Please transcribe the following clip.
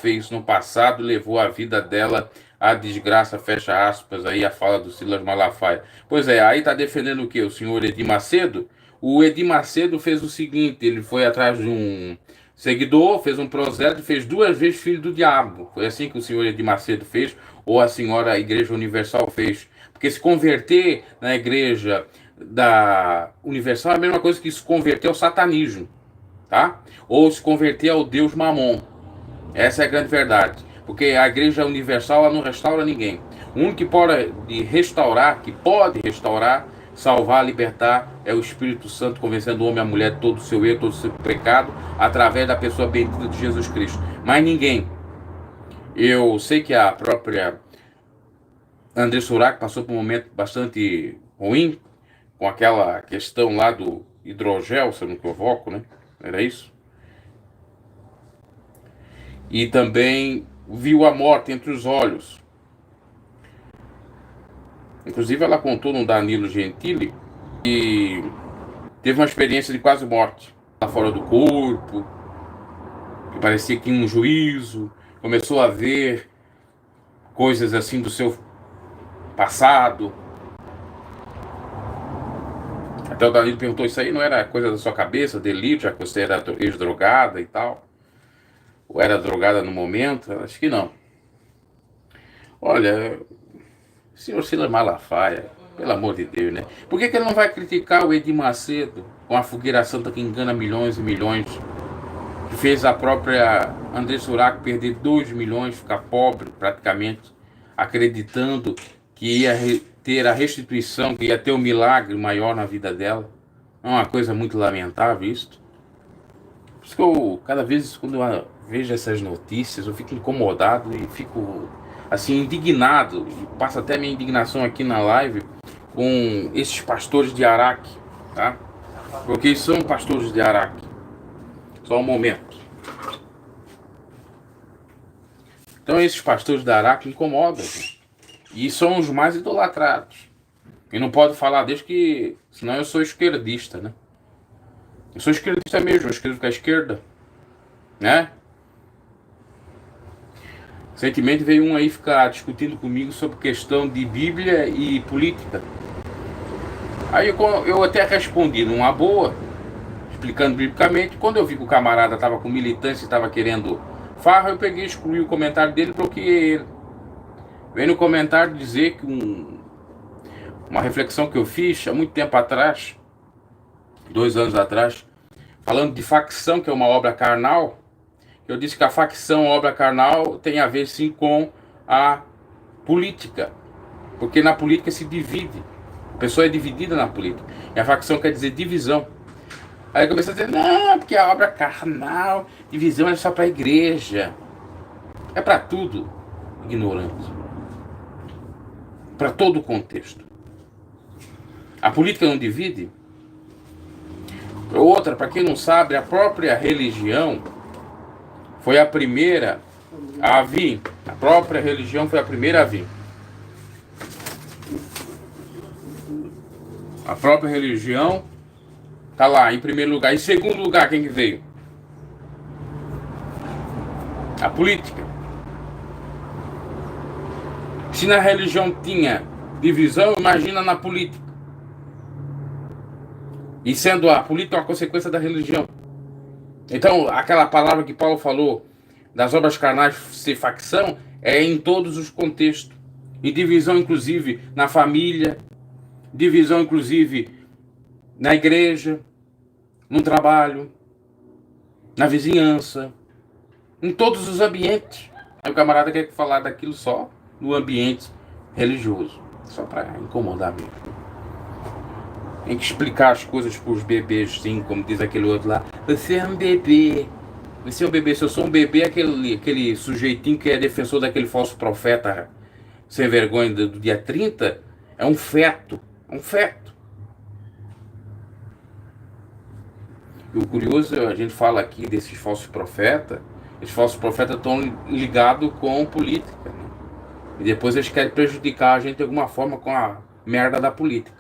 fez no passado levou a vida dela à desgraça, fecha aspas, aí a fala do Silas Malafaia. Pois é, aí tá defendendo o quê? O senhor Edir Macedo? O Edir Macedo fez o seguinte, ele foi atrás de um seguidor, fez um prosélyto, fez 2 vezes filho do diabo. Foi assim que o senhor Edir Macedo fez, ou a senhora Igreja Universal fez. Porque se converter na Igreja da Universal é a mesma coisa que se converter ao satanismo, tá? Ou se converter ao Deus Mamon. Essa é a grande verdade. Porque a Igreja Universal ela não restaura ninguém. O único que pode restaurar, salvar, libertar, é o Espírito Santo convencendo o homem e a mulher de todo o seu erro, todo o seu pecado, através da pessoa bendita de Jesus Cristo. Mas ninguém. Eu sei que a própria André Surak passou por um momento bastante ruim, com aquela questão lá do hidrogel, se eu não me equivoco, né? Era isso? E também viu a morte entre os olhos. Inclusive ela contou no Danilo Gentili que teve uma experiência de quase morte. Lá fora do corpo, que parecia que tinha um juízo, começou a ver coisas assim do seu passado. Até o Danilo perguntou, isso aí não era coisa da sua cabeça, delírio, já que você era ex-drogada e tal? Ou era drogada no momento? Acho que não. Olha, senhor Silas Malafaia, pelo amor de Deus, né? Por que ele não vai criticar o Edir Macedo com a fogueira santa que engana milhões e milhões? Que fez a própria André Surak perder 2 milhões, ficar pobre praticamente, acreditando que ia ter a restituição, que ia ter um milagre maior na vida dela. É uma coisa muito lamentável isto. Por isso que eu, cada vez quando eu vejo essas notícias, eu fico incomodado e fico assim indignado, e passa até minha indignação aqui na live com esses pastores de Araque, tá? Porque eles são pastores de Araque. Só um momento. Então esses pastores de Araque incomodam, e são os mais idolatrados. E não pode falar deles que, senão eu sou esquerdista, né? Eu sou esquerdista mesmo, eu escrevo com a esquerda, né? Recentemente veio um aí ficar discutindo comigo sobre questão de Bíblia e política. Aí eu até respondi numa boa, explicando biblicamente. Quando eu vi que o camarada estava com militância e estava querendo farra, eu peguei e excluí o comentário dele e bloqueei ele. Veio no comentário dizer que uma reflexão que eu fiz há muito tempo atrás, 2 anos atrás, falando de facção, que é uma obra carnal. Eu disse que a facção, obra carnal, tem a ver sim com a política. Porque na política se divide. A pessoa é dividida na política. E a facção quer dizer divisão. Aí eu comecei a dizer, não, porque a obra carnal, divisão é só para a igreja. É para tudo, ignorante. Para todo o contexto. A política não divide. Outra, para quem não sabe, a própria religião foi a primeira a vir. A própria religião foi a primeira a vir. A própria religião está lá, em primeiro lugar. Em segundo lugar, quem que veio? A política. Se na religião tinha divisão, imagina na política. E sendo a política uma consequência da religião. Então, aquela palavra que Paulo falou das obras carnais ser facção, é em todos os contextos. E divisão, inclusive, na família, divisão, inclusive, na igreja, no trabalho, na vizinhança, em todos os ambientes. Aí o camarada quer falar daquilo só no ambiente religioso, só para incomodar mesmo. Tem que explicar as coisas para os bebês, sim, como diz aquele outro lá. Você é um bebê. Você é um bebê. Se eu sou um bebê, aquele sujeitinho que é defensor daquele falso profeta sem vergonha do dia 30, é um feto. É um feto. E o curioso, a gente fala aqui desses falsos profetas. Esses falsos profetas estão ligados com política, né? E depois eles querem prejudicar a gente de alguma forma com a merda da política.